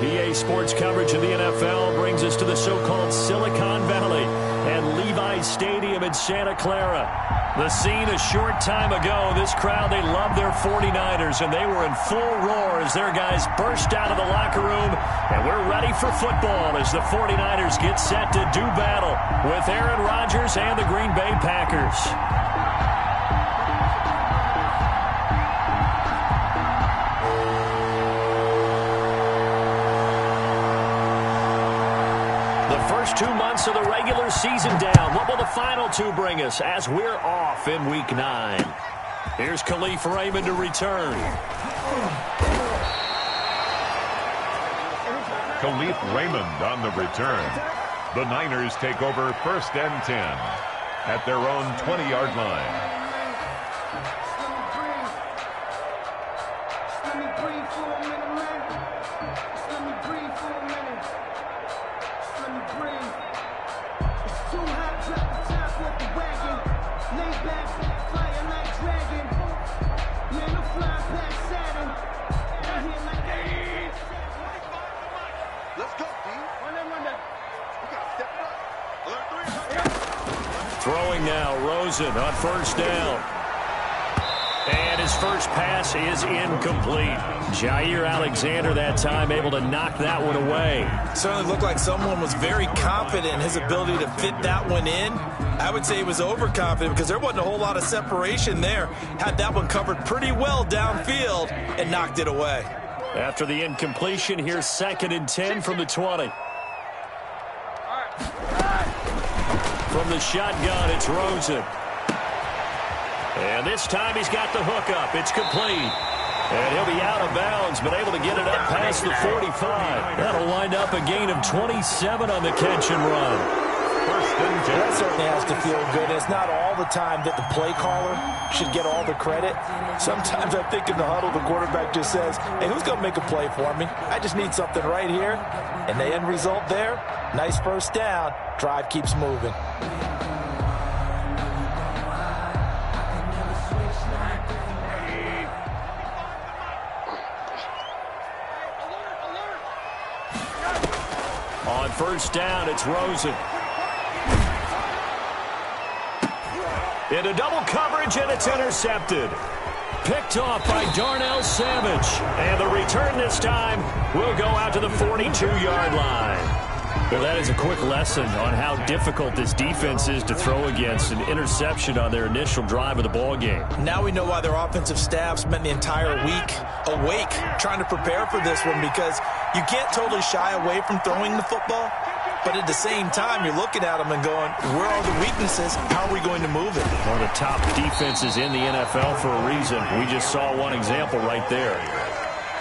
EA Sports coverage of the NFL brings us to the so-called Silicon Valley and Levi's Stadium in Santa Clara. The scene a short time ago, this crowd, they love their 49ers, and they were in full roar as their guys burst out of the locker room. And we're ready for football as the 49ers get set to do battle with Aaron Rodgers and the Green Bay Packers. First 2 months of the regular season down. What will the final two bring us as we're off in Week 9? Here's Khalif Raymond to return. Khalif Raymond on the return. The Niners take over 1st and 10 at their own 20-yard line. Throwing now, Rosen on 1st down. And his first pass is incomplete. Jair Alexander that time able to knock that one away. Certainly looked like someone was very confident in his ability to fit that one in. I would say he was overconfident because there wasn't a whole lot of separation there. Had that one covered pretty well downfield and knocked it away. After the incompletion, here's 2nd and 10 from the 20. From the shotgun, it's Rosen. And this time he's got the hook up. It's complete. And he'll be out of bounds, but able to get it up past the 45. That'll wind up a gain of 27 on the catch and run. 1st and 10. That certainly has to feel good. It's not all the time that the play caller should get all the credit. Sometimes I think in the huddle, the quarterback just says, hey, who's going to make a play for me? I just need something right here. And the end result there, nice 1st down. Drive keeps moving. On 1st down, it's Rosen. Into double coverage, and it's intercepted. Picked off by Darnell Savage. And the return this time will go out to the 42-yard line. Well, that is a quick lesson on how difficult this defense is to throw against. An interception on their initial drive of the ball game. Now we know why their offensive staff spent the entire week awake trying to prepare for this one, because you can't totally shy away from throwing the football. But at the same time, you're looking at them and going, where are the weaknesses? How are we going to move it? One of the top defenses in the NFL for a reason. We just saw one example right there.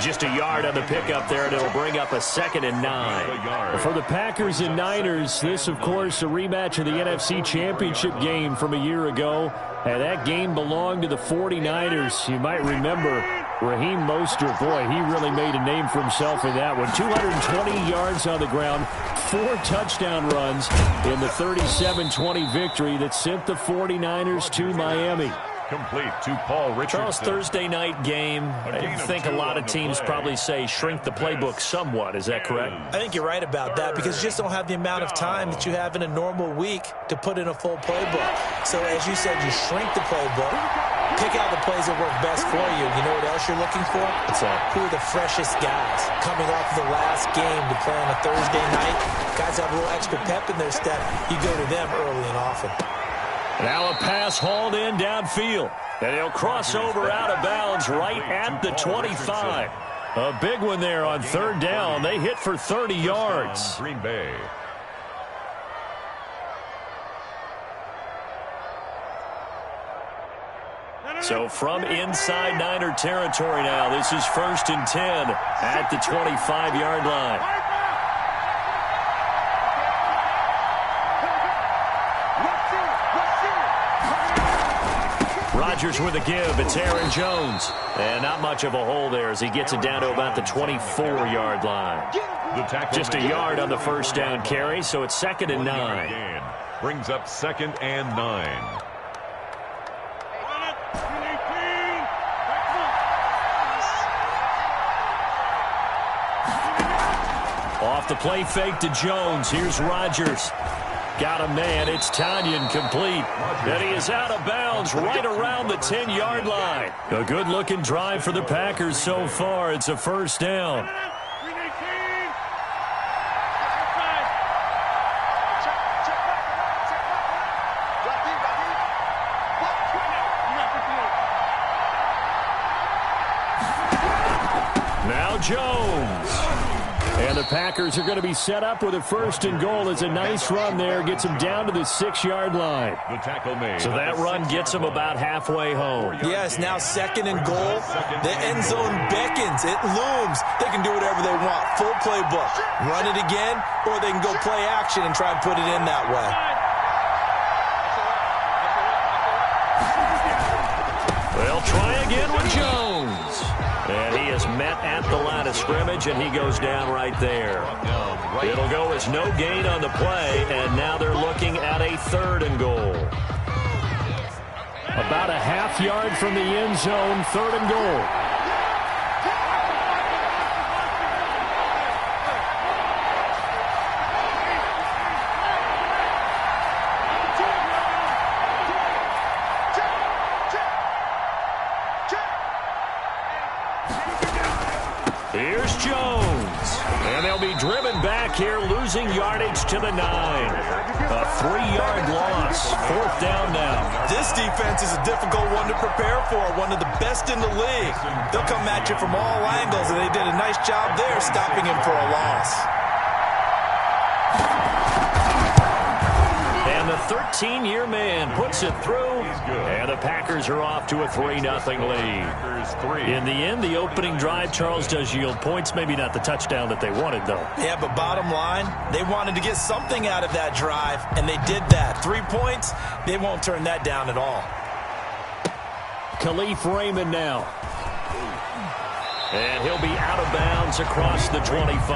Just a yard on the pickup there, and it'll bring up a 2nd and 9. For the Packers and Niners, this, of course, a rematch of the NFC Championship game from a year ago. And that game belonged to the 49ers. You might remember Raheem Mostert. Boy, he really made a name for himself in that one. 220 yards on the ground, 4 touchdown runs in the 37-20 victory that sent the 49ers to Miami. Complete to Paul Richardson. Charles, Thursday night game. I think a lot of teams probably say shrink the playbook somewhat. Is that correct? I think you're right about that, because you just don't have the amount of time that you have in a normal week to put in a full playbook. So as you said, you shrink the playbook, pick out the plays that work best for you. You know what else you're looking for? What's that? Who are the freshest guys coming off of the last game to play on a Thursday night? Guys have a little extra pep in their step. You go to them early and often. Now a pass hauled in downfield. And he'll cross over out of bounds right at the 25. A big one there on 3rd down. They hit for 30 yards. Green Bay. So from inside Niner territory now, this is 1st and 10 at the 25-yard line. Rodgers with a give. It's Aaron Jones. And not much of a hole there as he gets it down to about the 24-yard line. Just a yard on the 1st down carry, so it's 2nd and 9. Brings up 2nd and 9. Off the play fake to Jones. Here's Rodgers. Got a man. It's Tanyan complete. And he is out of bounds right around the 10-yard line. A good-looking drive for the Packers so far. It's a first down. Now Jones. And the Packers are going to be set up with a first and goal. It's a nice run there. Gets them down to the 6-yard line. The tackle made. So that run gets them about halfway home. Yes, now second and goal. The end zone beckons. It looms. They can do whatever they want. Full playbook. Run it again, or they can go play action and try and put it in that way. They'll try again with Jones. And he is met at the line of scrimmage, and he goes down right there. It'll go as no gain on the play, and now they're looking at a third and goal. About a half yard from the end zone, third and goal. Here's Jones. And they'll be driven back here, losing yardage to the 9. A 3-yard loss. Fourth down now. This defense is a difficult one to prepare for, one of the best in the league. They'll come at you from all angles, and they did a nice job there stopping him for a loss. And the 13-year man puts it through, and the Packers are off to a 3-0 lead. In the end, the opening drive, Charles, does yield points. Maybe not the touchdown that they wanted, though. Yeah, but bottom line, they wanted to get something out of that drive, and they did that. 3 points, they won't turn that down at all. Khalif Raymond now. And he'll be out of bounds across the 25.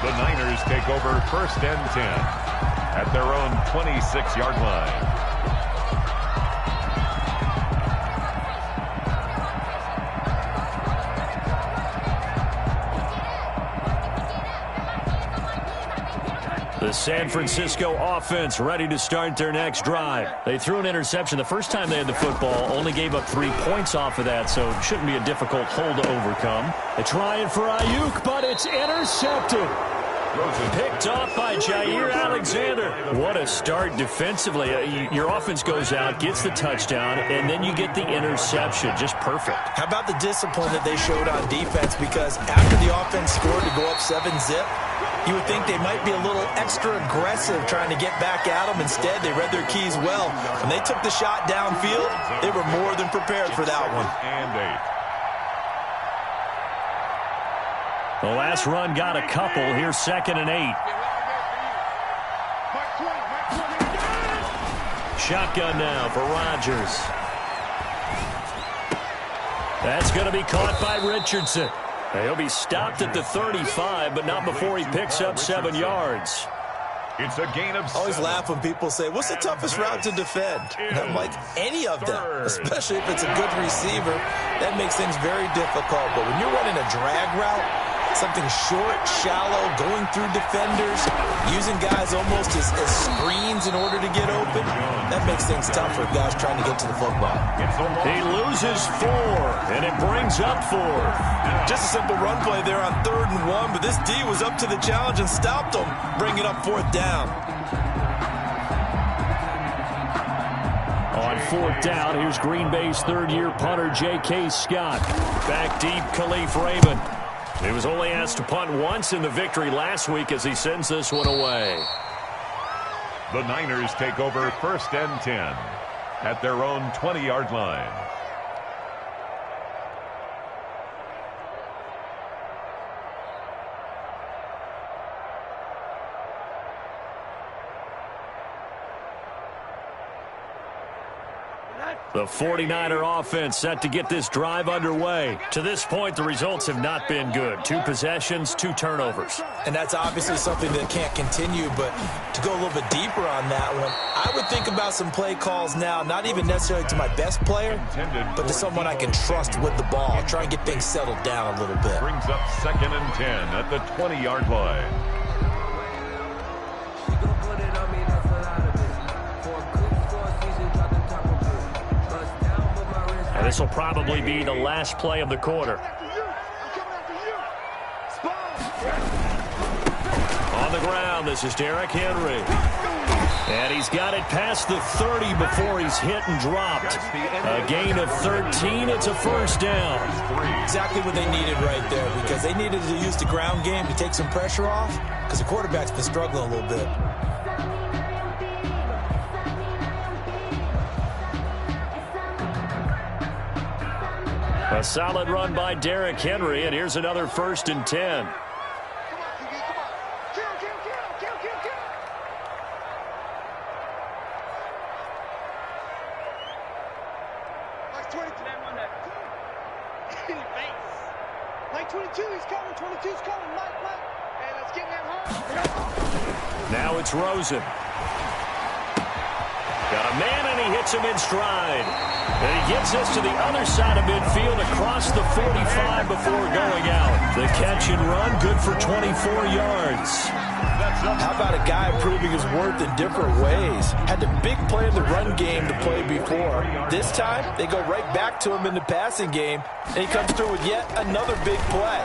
The Niners take over first and 10 at their own 26-yard line. The San Francisco offense ready to start their next drive. They threw an interception the first time they had the football, only gave up 3 points off of that, so it shouldn't be a difficult hole to overcome. They're trying for Ayuk, but it's intercepted. Picked off by Jair Alexander. What a start defensively. Your offense goes out, gets the touchdown, and then you get the interception. Just perfect. How about the discipline that they showed on defense? Because after the offense scored to go up 7-zip, you would think they might be a little extra aggressive trying to get back at them. Instead, they read their keys well. When they took the shot downfield, they were more than prepared for that one. And 8. The last run got a couple. Here's second and 8. Shotgun now for Rodgers. That's going to be caught by Richardson. He'll be stopped at the 35, but not before he picks up 7 yards. It's a gain of 7. I always laugh when people say, what's the toughest route to defend? And I'm like, any of them, especially if it's a good receiver. That makes things very difficult. But when you're running a drag route, something short, shallow, going through defenders, using guys almost as screens in order to get open, that makes things tough for guys trying to get to the football. He loses 4, and it brings up 4. Just a simple run play there on 3rd and 1, but this D was up to the challenge and stopped them, bringing up 4th down. On 4th down, here's Green Bay's 3rd-year punter, J.K. Scott. Back deep, Khalif Raymond. He was only asked to punt once in the victory last week as he sends this one away. The Niners take over first and 10 at their own 20-yard line. The 49er offense set to get this drive underway. To this point, the results have not been good. 2 possessions, 2 turnovers. And that's obviously something that can't continue, but to go a little bit deeper on that one, I would think about some play calls now, not even necessarily to my best player, but to someone I can trust with the ball. Try and get things settled down a little bit. Brings up 2nd and 10 at the 20-yard line. This will probably be the last play of the quarter. On the ground, this is Derrick Henry. And he's got it past the 30 before he's hit and dropped. A gain of 13. It's a first down. Exactly what they needed right there, because they needed to use the ground game to take some pressure off, because the quarterback's been struggling a little bit. A solid run by Derrick Henry, and here's another 1st and 10. Now it's Rosen. Got a man, and he hits him in stride. And he gets us to the other side of midfield across the 45 before going out. The catch and run, good for 24 yards. How about a guy proving his worth in different ways? Had the big play in the run game to play before. This time, they go right back to him in the passing game, and he comes through with yet another big play.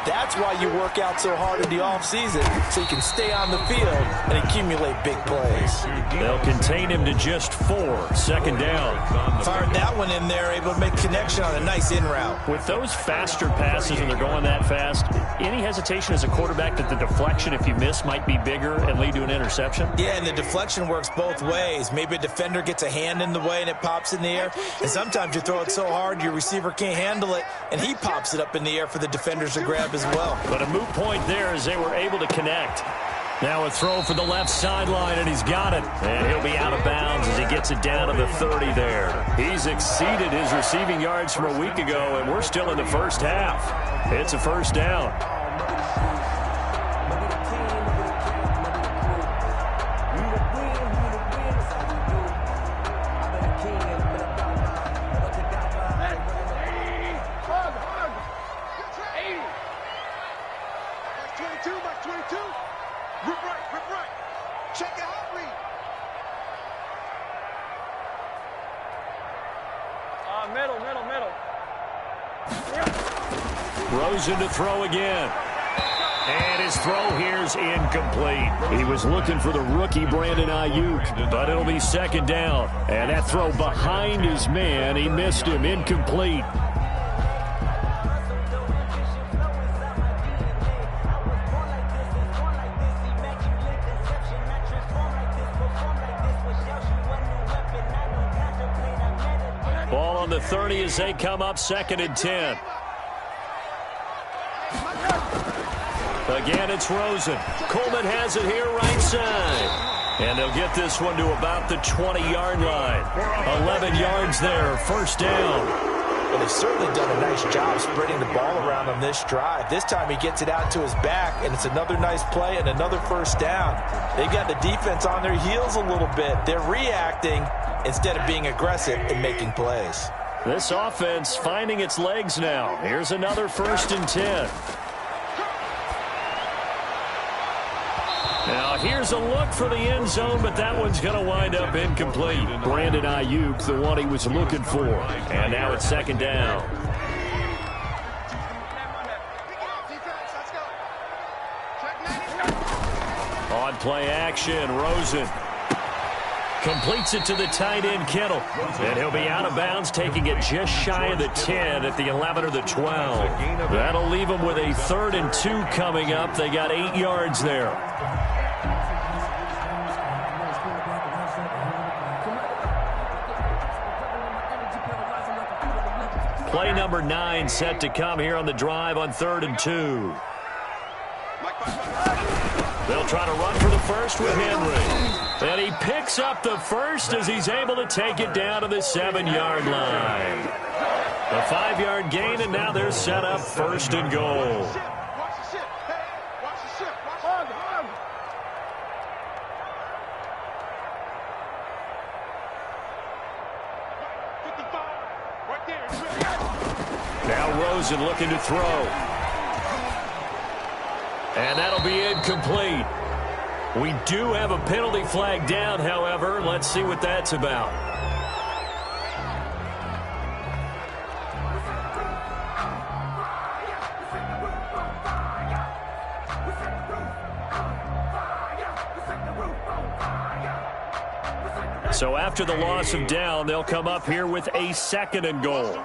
That's why you work out so hard in the offseason, so you can stay on the field and accumulate big plays. They'll contain him to just 4. 2nd down. Fired that one in there, able to make connection on a nice in route. With those faster passes and they're going that fast, any hesitation as a quarterback that the deflection, if you miss, might be bigger and lead to an interception? Yeah, and the deflection works both ways. Maybe a defender gets a hand in the way and it pops in the air. And sometimes you throw it so hard your receiver can't handle it, and he pops it up in the air for the defenders to grab as well. But a moot point there as they were able to connect. Now a throw for the left sideline, and he's got it. And he'll be out of bounds as he gets it down to the 30 there. He's exceeded his receiving yards from a week ago, and we're still in the first half. It's a first down. Rosen to throw again. And his throw here's incomplete. He was looking for the rookie Brandon Ayuk, but it'll be 2nd down. And that throw behind his man, he missed him, incomplete. Ball on the 30 as they come up, 2nd and 10. Again, it's Rosen. Coleman has it here right side. And they'll get this one to about the 20-yard line. 11 yards there, first down. Well, they've certainly done a nice job spreading the ball around on this drive. This time he gets it out to his back, and it's another nice play and another first down. They've got the defense on their heels a little bit. They're reacting instead of being aggressive and making plays. This offense finding its legs now. Here's another 1st and 10. Now, here's a look for the end zone, but that one's going to wind up incomplete. Brandon Ayuk, the one he was looking for. And now it's 2nd down. On play action, Rosen completes it to the tight end, Kittle. And he'll be out of bounds, taking it just shy of the 10 at the 11 or the 12. That'll leave them with a 3rd and 2 coming up. They got 8 yards there. Play number 9 set to come here on the drive on 3rd and 2. They'll try to run for the first with Henry. And he picks up the first as he's able to take it down to the 7-yard line. A 5-yard gain, and now they're set up 1st and goal. Now Rosen looking to throw. And that'll be incomplete. We do have a penalty flag down, however. Let's see what that's about. So after the loss of down, they'll come up here with a 2nd and goal.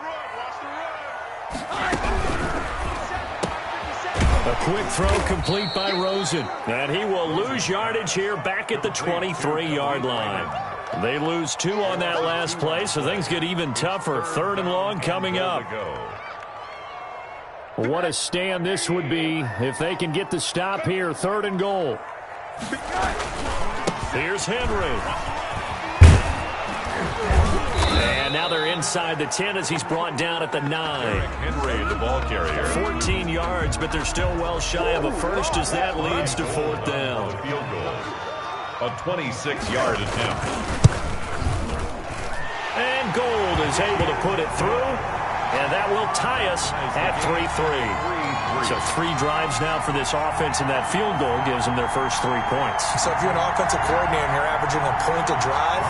A quick throw complete by Rosen. And he will lose yardage here back at the 23-yard line. They lose 2 on that last play, so things get even tougher. 3rd and long coming up. What a stand this would be if they can get the stop here. 3rd and goal. Here's Henry. And now they're inside the 10 as he's brought down at the 9. Henry, the ball carrier. 14 yards, but they're still well shy of a first as that leads to 4th down. Field goal. A 26-yard attempt. And Gould is able to put it through, and that will tie us at 3-3. So 3 drives now for this offense, and that field goal gives them their first 3 points. So if you're an offensive coordinator and you're averaging a point a drive,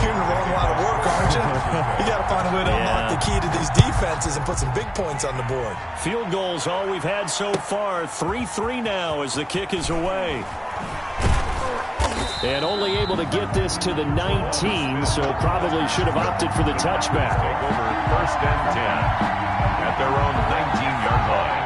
you're in a long line of work, aren't you? You got to find a way to unlock the key to these defenses and put some big points on the board. Field goals all we've had so far. 3-3 now as the kick is away. And only able to get this to the 19, so probably should have opted for the touchback. Take over 1st and 10 at their own 19-yard line.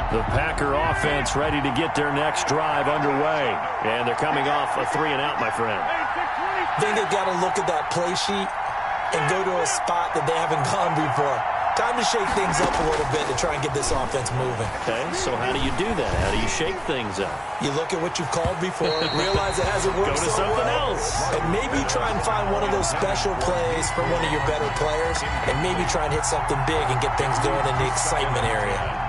The Packer offense ready to get their next drive underway. And they're coming off a 3-and-out, my friend. I think they've got to look at that play sheet and go to a spot that they haven't gone before. Time to shake things up a little bit to try and get this offense moving. Okay, so how do you do that? How do you shake things up? You look at what you've called before, realize it hasn't worked Go to something else. and maybe try and find one of those special plays from one of your better players, and maybe try and hit something big and get things going in the excitement area.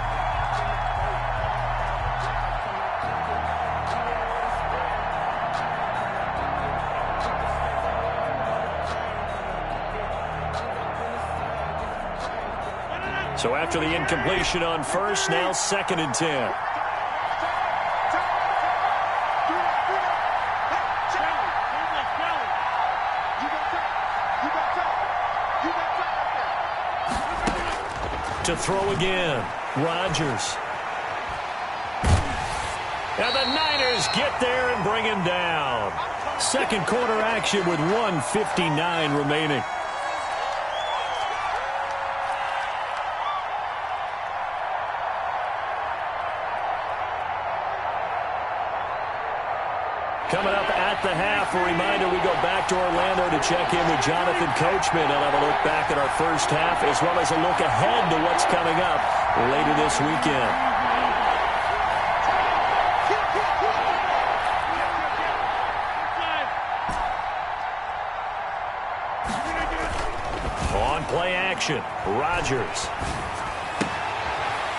So after the incompletion on first, now 2nd and 10. To throw again, Rodgers. And the Niners get there and bring him down. 2nd quarter action with 1:59 remaining. Coming up at the half, a reminder, we go back to Orlando to check in with Jonathan Coachman and have a look back at our first half, as well as a look ahead to what's coming up later this weekend. On play action, Rodgers.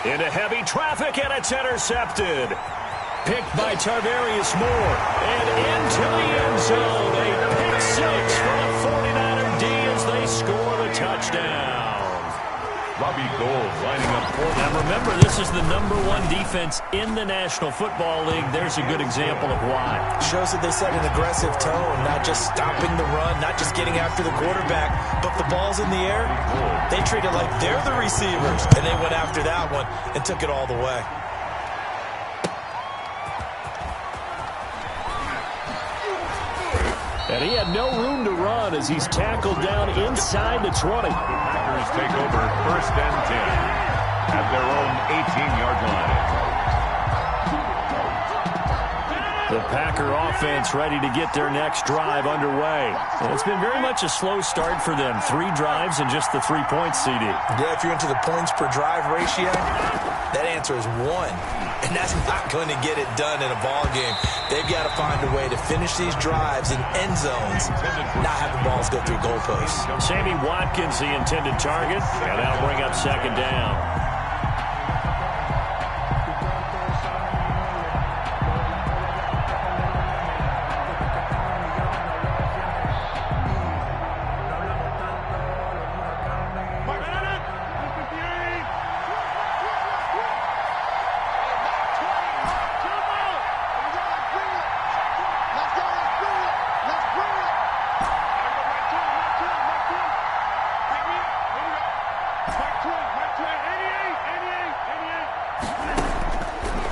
Into heavy traffic, and it's intercepted. Picked by Tarvarius Moore. And into the end zone. A pick 6 for the 49er D as they score the touchdown. Robbie Gould lining up for them. Now remember, this is the #1 defense in the National Football League. There's a good example of why. Shows that they set an aggressive tone, not just stopping the run, not just getting after the quarterback, but the ball's in the air. They treat it like they're the receivers, and they went after that one and took it all the way. And he had no room to run as he's tackled down inside the 20. Packers take over 1st and 10 at their own 18-yard line. The Packer offense ready to get their next drive underway. And it's been very much a slow start for them. 3 drives and just the 3 points, CD. Yeah, if you're into the points per drive ratio, that answer is 1. and that's not going to get it done in a ball game. They've got to find a way to finish these drives in end zones, not having balls go through goalposts. Sammy Watkins, the intended target, and that'll bring up second down.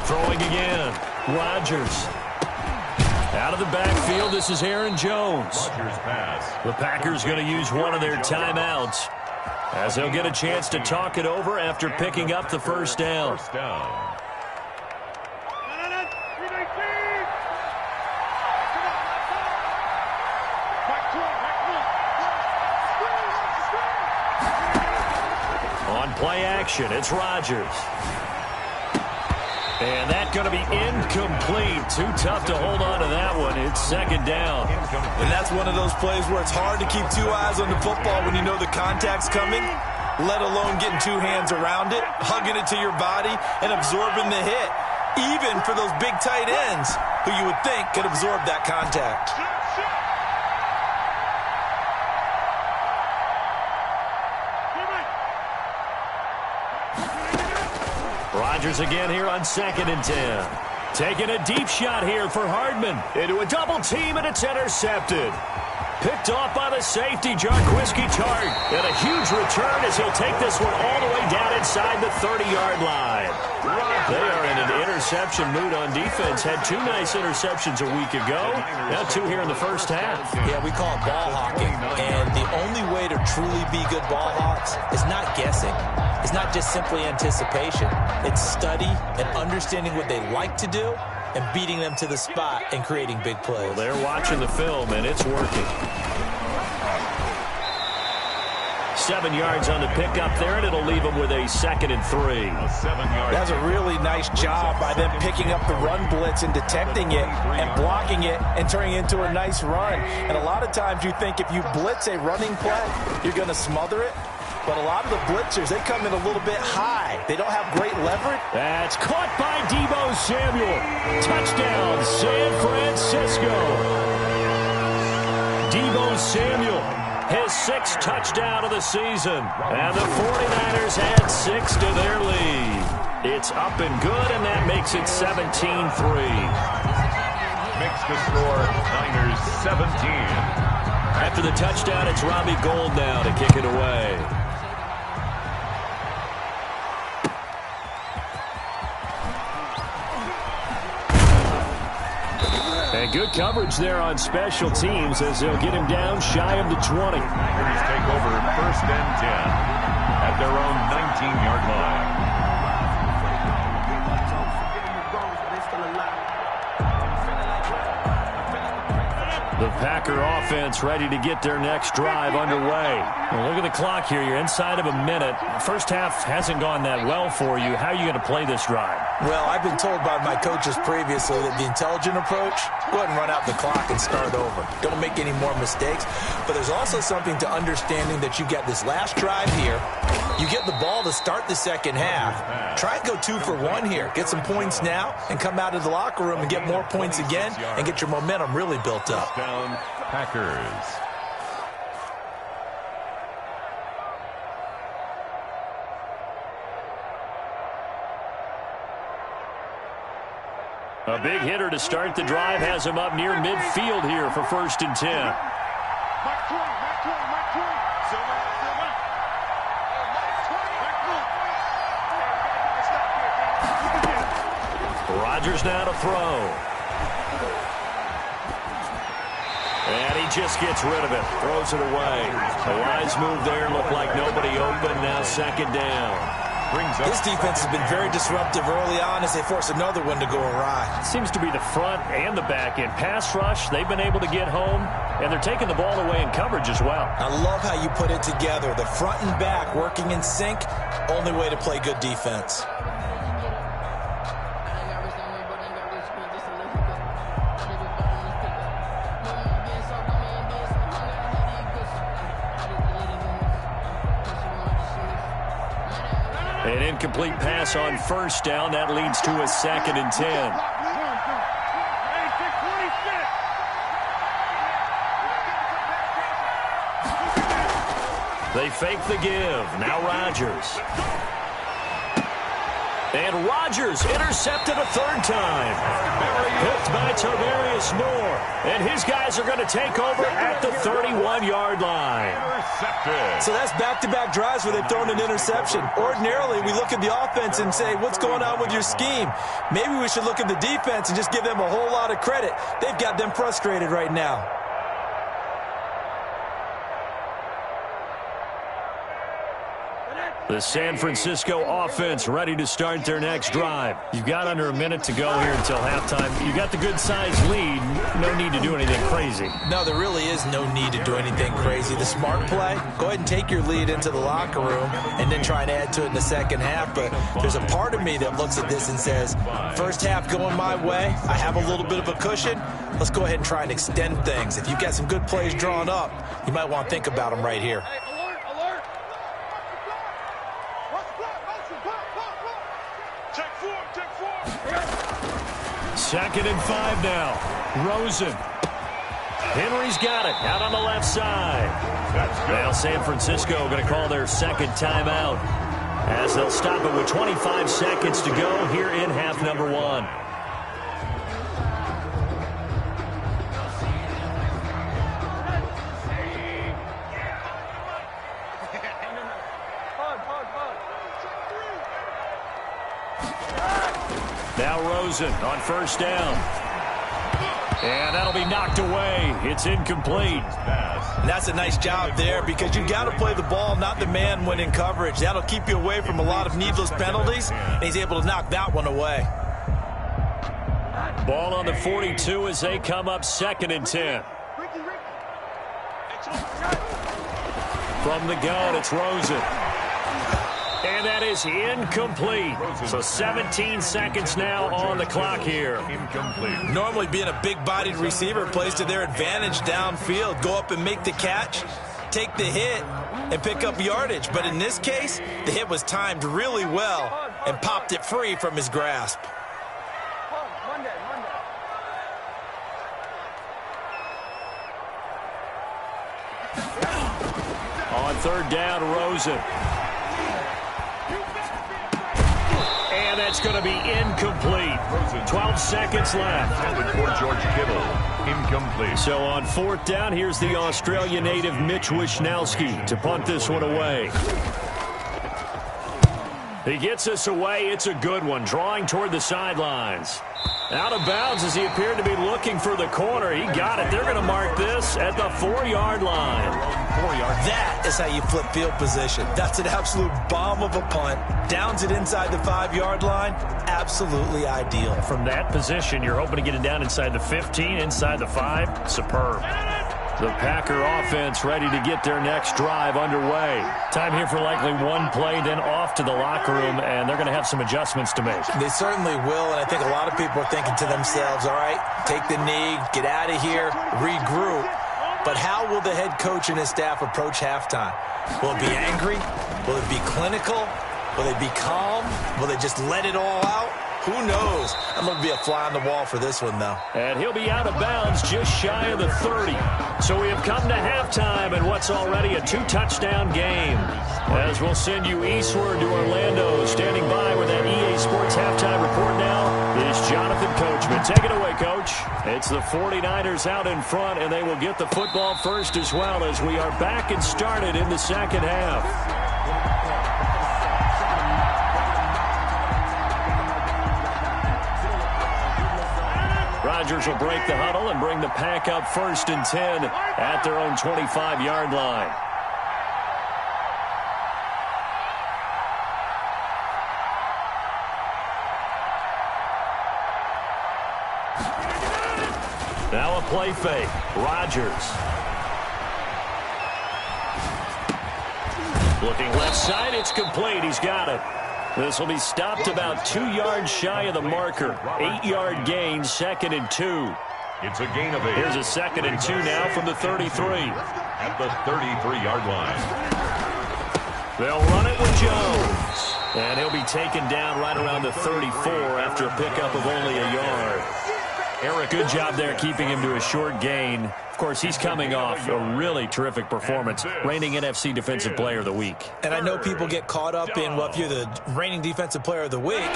Throwing again. Rodgers. Out of the backfield, this is Aaron Jones. The Packers going to use one of their timeouts as they'll get a chance to talk it over after picking up the first down. On play action, it's Rodgers. And that's going to be incomplete. Too tough to hold on to that one. It's second down. And that's one of those plays where it's hard to keep two eyes on the football when you know the contact's coming, let alone getting two hands around it, hugging it to your body, and absorbing the hit, even for those big tight ends who you would think could absorb that contact. Rodgers again here on 2nd and 10. Taking a deep shot here for Hardman. Into a double team, and it's intercepted. Picked off by the safety, Jarquiski Tartt. And a huge return as he'll take this one all the way down inside the 30-yard line. They are in an interception mood on defense. Had two nice interceptions a week ago. Now two here in the first half. Yeah, we call it ball hawking. And the only way to truly be good ball hawks is not guessing. It's not just simply anticipation. It's study and understanding what they like to do and beating them to the spot and creating big plays. Well, they're watching the film, and it's working. 7 yards on the pickup there, and it'll leave them with a 2nd and 3. That's a really nice job by them picking up the run blitz and detecting it and blocking it and turning it into a nice run. And a lot of times you think if you blitz a running play, you're going to smother it. But a lot of the blitzers, they come in a little bit high. They don't have great leverage. That's caught by Deebo Samuel. Touchdown, San Francisco. Deebo Samuel, his 6th touchdown of the season. And the 49ers add 6 to their lead. It's up and good, and that makes it 17-3. Makes the score Niners 17. After the touchdown, it's Robbie Gould now to kick it away. And good coverage there on special teams as they'll get him down shy of the 20. Niners take over 1st and 10 at their own 19-yard line. The Packer offense ready to get their next drive underway. Well, look at the clock here. You're inside of a minute. First half hasn't gone that well for you. How are you going to play this drive? Well, I've been told by my coaches previously that the intelligent approach, go ahead and run out the clock and start over. Don't make any more mistakes. But there's also something to understanding that you get this last drive here. You get the ball to start the second half. Try and go 2 for 1 here. Get some points now and come out of the locker room and get more points again and get your momentum really built up. Packers. A big hitter to start the drive has him up near midfield here for 1st and 10. Rodgers now to throw. And he just gets rid of it. Throws it away. A wise move there. Looked like nobody open. Now 2nd down. This defense has been very disruptive early on as they force another one to go awry. Seems to be the front and the back end. Pass rush, they've been able to get home, and they're taking the ball away in coverage as well. I love how you put it together. The front and back working in sync, only way to play good defense. An incomplete pass on first down. That leads to a 2nd and 10. They fake the give. Now Rodgers. And Rodgers intercepted a 3rd time. Hooked by Tarvarius Moore. And his guys are going to take over at the 31-yard line. So that's back-to-back drives where they've thrown an interception. Ordinarily, we look at the offense and say, what's going on with your scheme? Maybe we should look at the defense and just give them a whole lot of credit. They've got them frustrated right now. The San Francisco offense ready to start their next drive. You've got under a minute to go here until halftime. You got the good-sized lead. No need to do anything crazy. No, there really is no need to do anything crazy. The smart play, go ahead and take your lead into the locker room and then try and add to it in the second half. But there's a part of me that looks at this and says, first half going my way, I have a little bit of a cushion. Let's go ahead and try and extend things. If you've got some good plays drawn up, you might want to think about them right here. 2nd and 5 now. Rosen. Henry's got it out on the left side. Now San Francisco going to call their 2nd timeout as they'll stop it with 25 seconds to go here in half number 1. Now Rosen on first down. And that'll be knocked away. It's incomplete. And that's a nice job there because you've got to play the ball, not the man when in coverage. That'll keep you away from a lot of needless penalties, and he's able to knock that one away. Ball on the 42 as they come up 2nd and 10. From the gun, it's Rosen. And that is incomplete. So 17 seconds now on the clock here. Incomplete. Normally being a big-bodied receiver plays to their advantage downfield. Go up and make the catch, take the hit, and pick up yardage. But in this case, the hit was timed really well and popped it free from his grasp. On 3rd down, Rosen. And that's going to be incomplete. 12 seconds left. Intended for George Kittle. Incomplete. So on 4th down, here's the Australia native Mitch Wishnowsky to punt this one away. He gets us away. It's a good one. Drawing toward the sidelines. Out of bounds as he appeared to be looking for the corner. He got it. They're going to mark this at the 4-yard line. 4 yards. That is how you flip field position. That's an absolute bomb of a punt. Downs it inside the 5-yard line. Absolutely ideal. From that position, you're hoping to get it down inside the 15, inside the 5. Superb. The Packer offense ready to get their next drive underway. Time here for likely one play, then off to the locker room, and they're going to have some adjustments to make. They certainly will, and I think a lot of people are thinking to themselves, all right, take the knee, get out of here, regroup. But how will the head coach and his staff approach halftime? Will it be angry? Will it be clinical? Will they be calm? Will they just let it all out? Who knows? I'm going to be a fly on the wall for this one, though. And he'll be out of bounds just shy of the 30. So we have come to halftime in what's already a 2-touchdown game. As we'll send you eastward to Orlando. Standing by with that EA Sports halftime report now is Jonathan Coachman. Take it away, Coach. It's the 49ers out in front, and they will get the football first as well as we are back and started in the second half. Rodgers will break the huddle and bring the Pack up 1st and 10 at their own 25-yard line. Now a play fake. Rodgers. Looking left side, it's complete. He's got it. This will be stopped about 2 yards shy of the marker. 8-yard gain, 2nd and 2. It's a gain of 8. Here's a 2nd and 2 now from the 33. At the 33-yard line. They'll run it with Jones. And he'll be taken down right around the 34 after a pickup of only a yard. Eric, good job there keeping him to a short gain. Of course, he's coming off a really terrific performance, reigning NFC Defensive Player of the Week. And I know people get caught up in, well, if you're the reigning Defensive Player of the Week,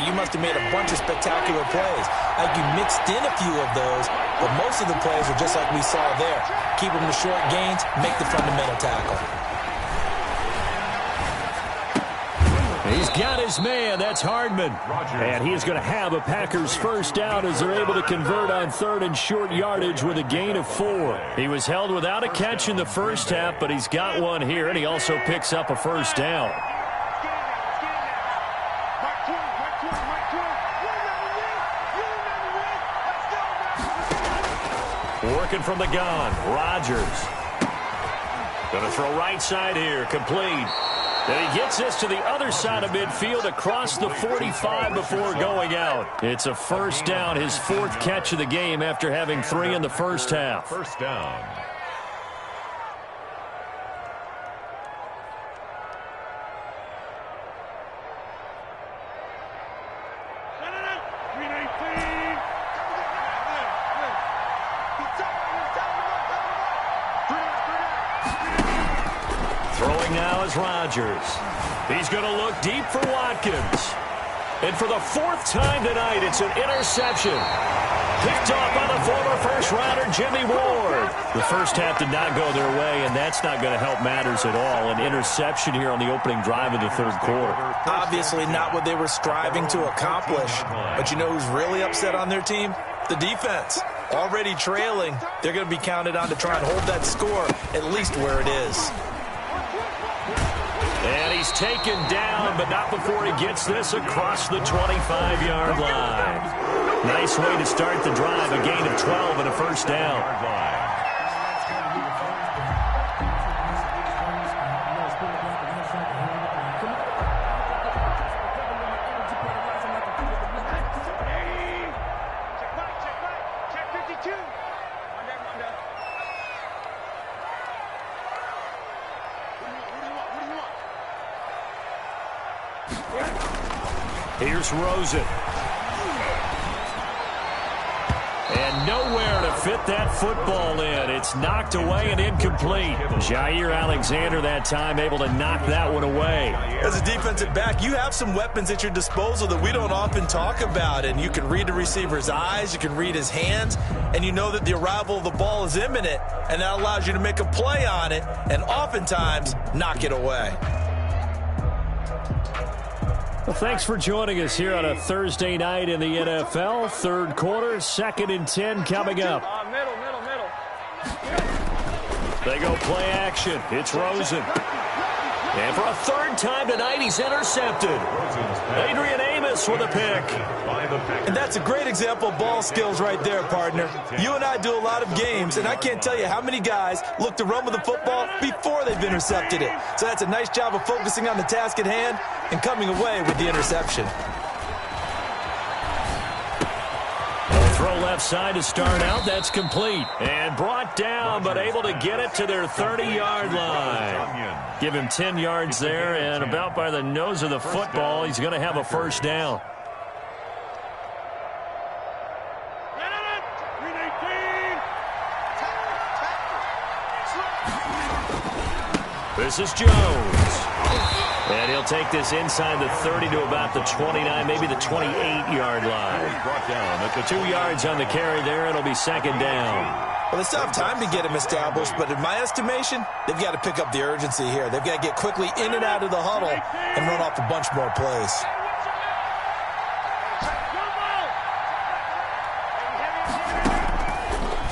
you must have made a bunch of spectacular plays. Like you mixed in a few of those, but most of the plays are just like we saw there. Keep them to short gains, make the fundamental tackle. He's got his man. That's Hardman. And he is going to have a Packers first down as they're able to convert on third and short yardage with a gain of 4. He was held without a catch in the first half, but he's got one here, and he also picks up a first down. Working from the gun, Rodgers. Going to throw right side here, complete. And he gets this to the other side of midfield across the 45 before going out. It's a first down, his 4th catch of the game after having 3 in the first half. First down. Rodgers. He's going to look deep for Watkins. And for the 4th time tonight, it's an interception. Picked off by the former first-rounder Jimmy Ward. The first half did not go their way, and that's not going to help matters at all. An interception here on the opening drive of the third quarter. Obviously not what they were striving to accomplish. But you know who's really upset on their team? The defense. Already trailing. They're going to be counted on to try and hold that score at least where it is. And he's taken down, but not before he gets this across the 25-yard line. Nice way to start the drive, a gain of 12 and a first down. Here's Rosen. And nowhere to fit that football in. It's knocked away and incomplete. Jair Alexander that time able to knock that one away. As a defensive back, you have some weapons at your disposal that we don't often talk about. And you can read the receiver's eyes, you can read his hands, and you know that the arrival of the ball is imminent. And that allows you to make a play on it and oftentimes knock it away. Well, thanks for joining us here on a Thursday night in the NFL. Third quarter, 2nd and 10 coming up. Middle. They go play action. It's Rosen. And for a 3rd time tonight, he's intercepted. Adrian Amos with a pick. And that's a great example of ball skills right there, partner. You and I do a lot of games, and I can't tell you how many guys look to run with the football before they've intercepted it. So that's a nice job of focusing on the task at hand and coming away with the interception. Throw left side to start out. That's complete. And brought down, but able to get it to their 30-yard line. Give him 10 yards there, and about by the nose of the football, he's going to have a first down. This is Jones. And he'll take this inside the 30 to about the 29, maybe the 28-yard line. Brought down at the 2 yards on the carry there. It'll be 2nd down. Well, they still have time to get him established, but in my estimation, they've got to pick up the urgency here. They've got to get quickly in and out of the huddle and run off a bunch more plays.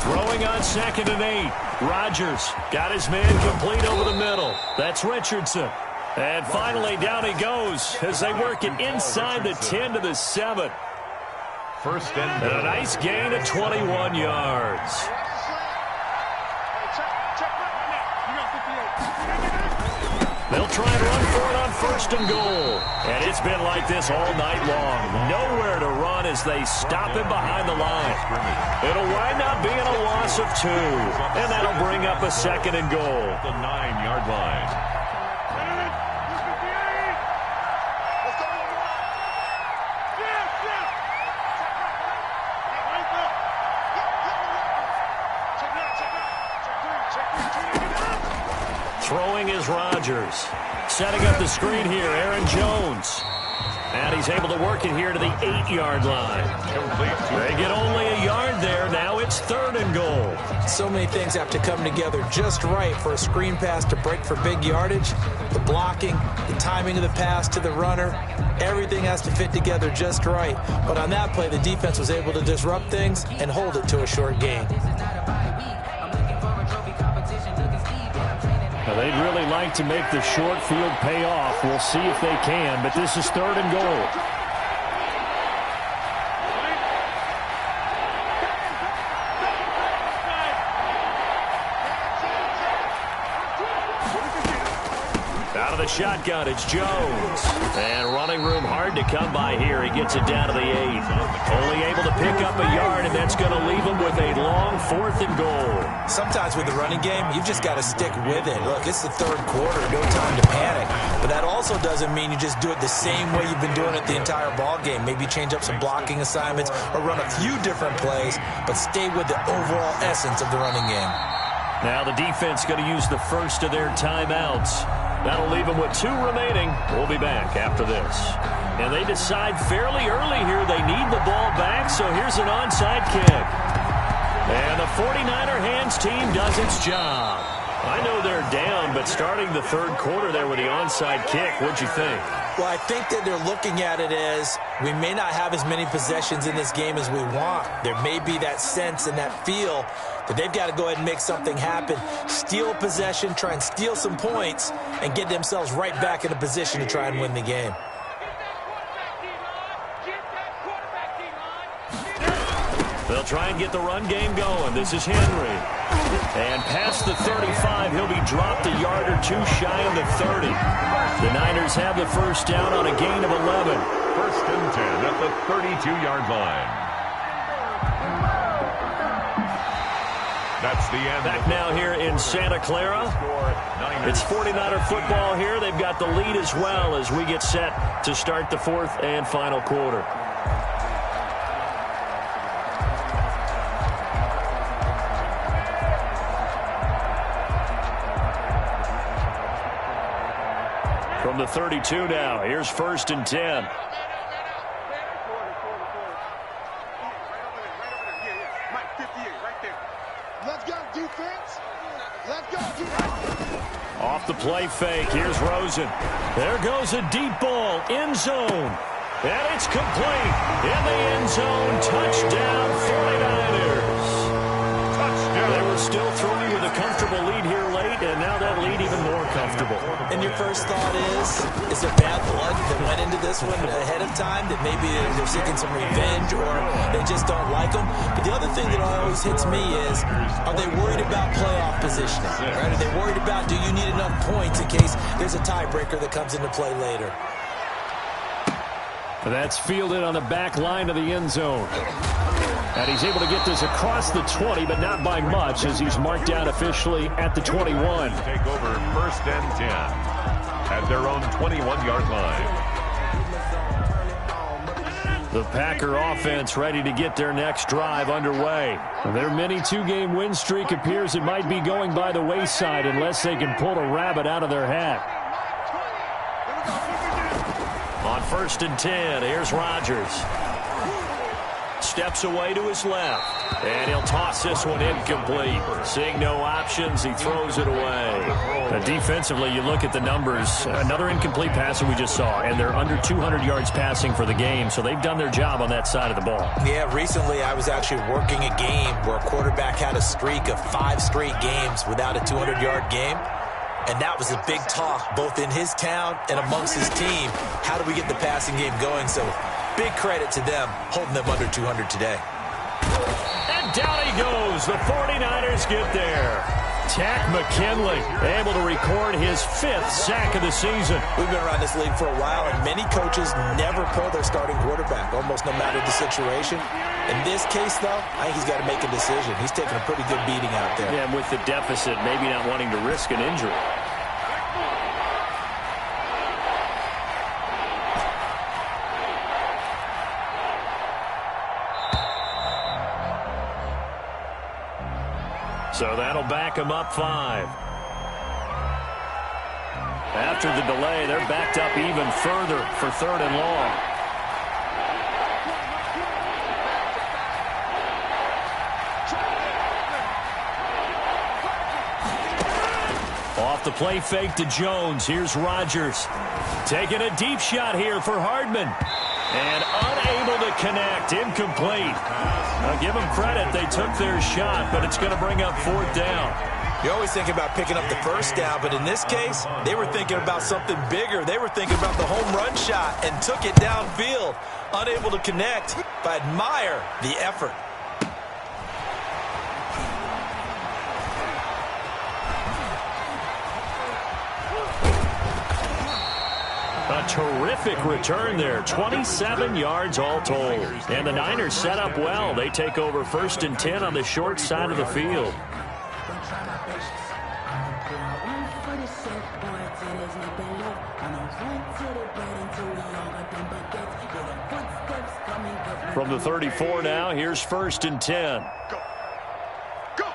Throwing on 2nd and 8. Rodgers got his man complete over the middle. That's Richardson. And finally, down he goes as they work it inside the 10 to the 7. First and a nice gain of 21 yards. They'll try and run for it on 1st and goal. And it's been like this all night long. Nowhere to run as they stop him behind the line. It'll wind up being a loss of 2. And that'll bring up a 2nd and goal. The 9-yard line. Throwing is Rodgers. Setting up the screen here, Aaron Jones. And he's able to work it here to the 8-yard line. They get only a yard there. Now it's 3rd and goal. So many things have to come together just right for a screen pass to break for big yardage. The blocking, the timing of the pass to the runner, everything has to fit together just right. But on that play, the defense was able to disrupt things and hold it to a short gain. Now, they'd really like to make the short field pay off. We'll see if they can, but this is 3rd and goal. Out of the shotgun, it's Jones. And running room hard to come by here. He gets it down to the 8. Only able to pick up a yard, and that's going to leave him with a long 4th and goal. Sometimes with the running game, you've just got to stick with it. Look, it's the 3rd quarter, no time to panic. But that also doesn't mean you just do it the same way you've been doing it the entire ball game. Maybe change up some blocking assignments or run a few different plays, but stay with the overall essence of the running game. Now the defense going to use the first of their timeouts. That'll leave them with 2 remaining. We'll be back after this. And they decide fairly early here they need the ball back, so here's an onside kick. And the 49er hands team does its job. I know they're down, but starting the 3rd quarter there with the onside kick, what'd you think? Well, I think that they're looking at it as we may not have as many possessions in this game as we want. There may be that sense and that feel that they've got to go ahead and make something happen. Steal possession, try and steal some points, and get themselves right back in a position to try and win the game. They'll try and get the run game going. This is Henry. And past the 35, he'll be dropped a yard or 2 shy of the 30. The Niners have the first down on a gain of 11. 1st and 10 at the 32-yard line. That's the end. Back now here in Santa Clara. It's 49er football here. They've got the lead as well as we get set to start the 4th and final quarter. From the 32 now, here's 1st and 10. Off the play fake, here's Rosen. There goes a deep ball, end zone. And it's complete. In the end zone, touchdown 49ers. Touchdown. They were still throwing with a comfortable lead here late, and now that lead even more comfortable. And your first thought is there bad blood that went into this one ahead of time, that maybe they're seeking some revenge or they just don't like them? But the other thing that always hits me is, are they worried about playoff positioning? Right? Are they worried about, do you need enough points in case there's a tiebreaker that comes into play later? That's fielded on the back line of the end zone. And he's able to get this across the 20, but not by much, as he's marked down officially at the 21. Take over 1st and 10 at their own 21-yard line. The Packer offense ready to get their next drive underway. Their mini 2-game win streak appears it might be going by the wayside unless they can pull a rabbit out of their hat. On 1st and 10, here's Rodgers. Steps away to his left. And he'll toss this one incomplete. Seeing no options, he throws it away. Defensively, you look at the numbers. Another incomplete pass that we just saw, and they're under 200 yards passing for the game, so they've done their job on that side of the ball. Yeah, recently I was actually working a game where a quarterback had a streak of 5 straight games without a 200-yard game. And that was a big talk, both in his town and amongst his team. How do we get the passing game going? So big credit to them, holding them under 200 today. And down he goes. The 49ers get there. Takk McKinley able to record his 5th sack of the season. We've been around this league for a while, and many coaches never pull their starting quarterback, almost no matter the situation. In this case, though, I think he's got to make a decision. He's taking a pretty good beating out there. Yeah, and with the deficit, maybe not wanting to risk an injury. So that'll back him up 5. After the delay, they're backed up even further for 3rd and long. Off the play fake to Jones. Here's Rodgers. Taking a deep shot here for Hardman. And unable to connect. Incomplete. Now give them credit. They took their shot, but it's going to bring up 4th down. You always think about picking up the first down, but in this case, they were thinking about something bigger. They were thinking about the home run shot and took it downfield. Unable to connect, but admire the effort. A terrific return there. 27 yards all told. And the Niners set up well. They take over 1st and 10 on the short side of the field. From the 34 now, here's 1st and 10. Go. Go.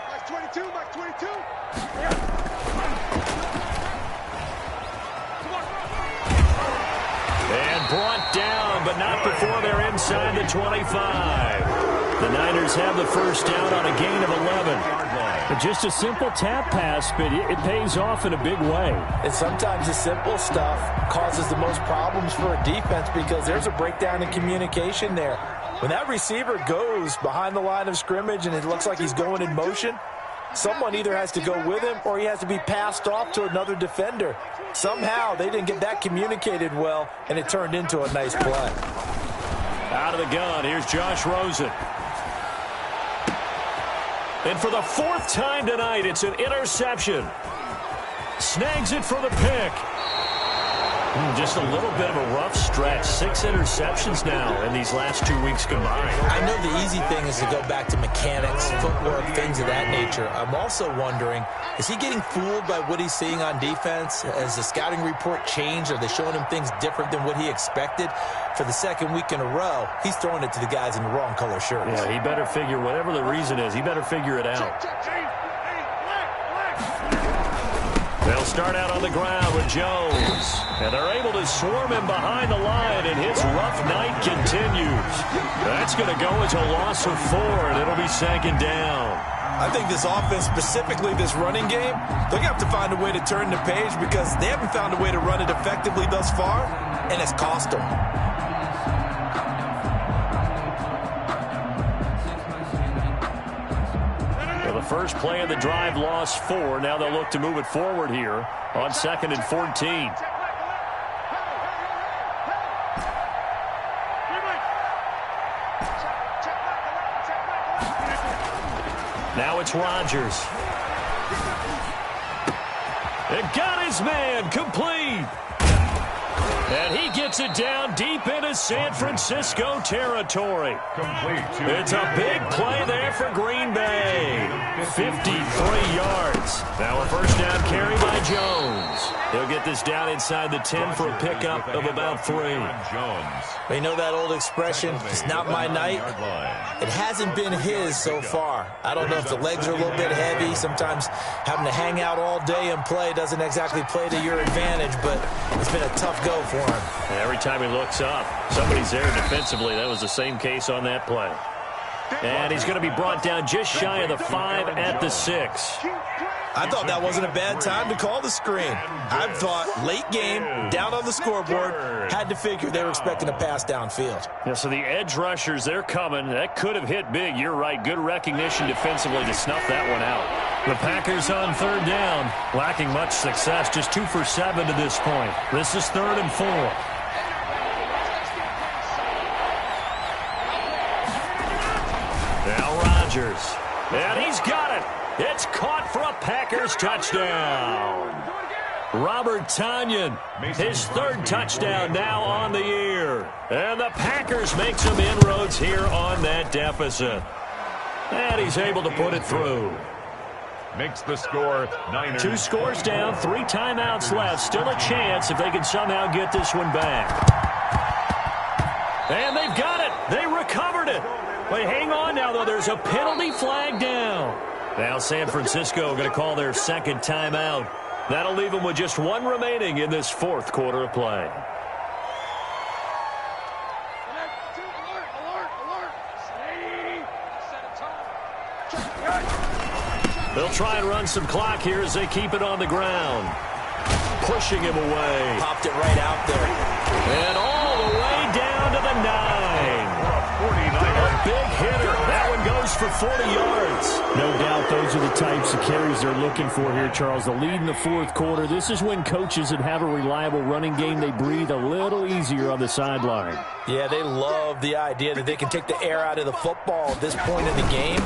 Max 22, Max 22. And brought down, but not before they're inside the 25. The Niners have the first down on a gain of 11. Just a simple tap pass, but it pays off in a big way. And sometimes the simple stuff causes the most problems for a defense because there's a breakdown in communication there. When that receiver goes behind the line of scrimmage and it looks like he's going in motion, someone either has to go with him or he has to be passed off to another defender. Somehow they didn't get that communicated well, and it turned into a nice play. Out of the gun, here's Josh Rosen. And for the 4th time tonight, it's an interception. Snags it for the pick. Just a little bit of a rough stretch. 6 interceptions now in these last 2 weeks combined. I know the easy thing is to go back to mechanics, footwork, things of that nature. I'm also wondering, is he getting fooled by what he's seeing on defense? Has the scouting report changed? Are they showing him things different than what he expected? For the 2nd week in a row, he's throwing it to the guys in the wrong color shirts. Yeah, he better figure, whatever the reason is, he better figure it out. They'll start out on the ground with Jones. And they're able to swarm him behind the line, and his rough night continues. That's going to go as a loss of 4, and it'll be 2nd down. I think this offense, specifically this running game, they're going to have to find a way to turn the page because they haven't found a way to run it effectively thus far, and it's cost them. First play of the drive lost 4. Now they'll look to move it forward here on 2nd and 14. Now it's Rodgers. It got his man complete. And he gets it down deep into San Francisco territory. It's a big play there for Green Bay. 53 yards. Now a first down carry by Jones. He'll get this down inside the 10 for a pickup of about 3. You know that old expression, it's not my night? It hasn't been his so far. I don't know if the legs are a little bit heavy. Sometimes having to hang out all day and play doesn't exactly play to your advantage, but it's been a tough go for him. And every time he looks up, somebody's there defensively. That was the same case on that play. And he's going to be brought down just shy of the 5 at the 6. I thought that wasn't a bad time to call the screen. I thought late game, down on the scoreboard, had to figure they were expecting a pass downfield. Yeah, so the edge rushers, they're coming. That could have hit big. You're right. Good recognition defensively to snuff that one out. The Packers on 3rd down, lacking much success. Just 2 for 7 to this point. This is 3rd and 4. Now Rodgers. And he's got it. It's caught for a Packers touchdown. Robert Tonyan, his 3rd touchdown now on the year. And the Packers make some inroads here on that deficit. And he's able to put it through. Makes the score Niners. 2 scores down, 3 timeouts left. Still a chance if they can somehow get this one back. And they've got it. They recovered it. But hang on now, though. There's a penalty flag down. Now San Francisco going to call their 2nd timeout. That'll leave them with just one remaining in this fourth quarter of play. They'll try and run some clock here as they keep it on the ground. Pushing him away. Popped it right out there. And all the way down to the 9. A big hitter. That one goes for 40 yards. No doubt those are the types of carries they're looking for here, Charles. The lead in the fourth quarter. This is when coaches that have a reliable running game, they breathe a little easier on the sideline. Yeah, they love the idea that they can take the air out of the football at this point in the game.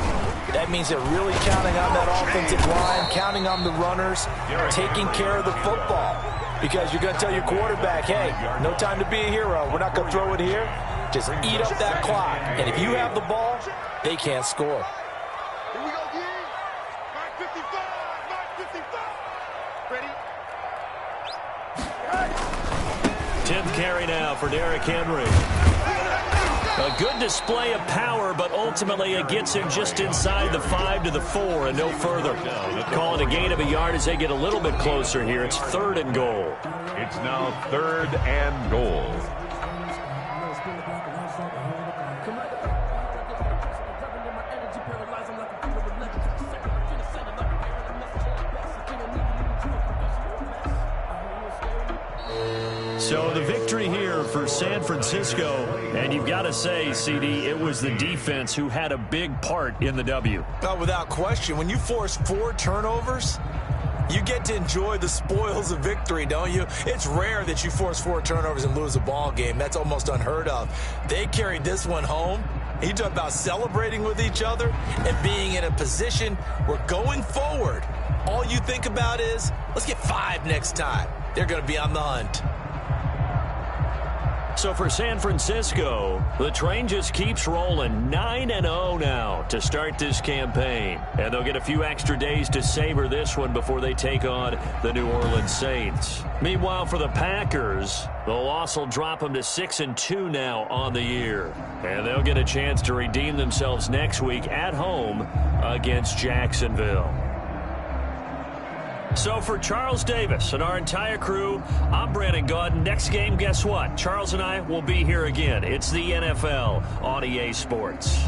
That means they're really counting on that offensive line, counting on the runners, taking care of the football. Because you're going to tell your quarterback, hey, no time to be a hero. We're not going to throw it here. Just eat up that clock. And if you have the ball, they can't score. Here we go, D. 9:55. 9:55. Ready? 10th carry now for Derrick Henry. A good display of power, but ultimately it gets him just inside the 5 to the 4 and no further. Calling a gain of a yard as they get a little bit closer here. It's 3rd and goal. It's now 3rd and goal. So the victory here for San Francisco, and you've got to say, CD, it was the defense who had a big part in the W. Without question, when you force 4 turnovers, you get to enjoy the spoils of victory, don't you? It's rare that you force 4 turnovers and lose a ball game. That's almost unheard of. They carried this one home. You talk about celebrating with each other and being in a position where going forward, all you think about is, let's get 5 next time. They're going to be on the hunt. So for San Francisco, the train just keeps rolling. 9-0 now to start this campaign. And they'll get a few extra days to savor this one before they take on the New Orleans Saints. Meanwhile, for the Packers, the loss will drop them to 6-2 now on the year. And they'll get a chance to redeem themselves next week at home against Jacksonville. So for Charles Davis and our entire crew, I'm Brandon Gaudin. Next game, guess what? Charles and I will be here again. It's the NFL on EA Sports.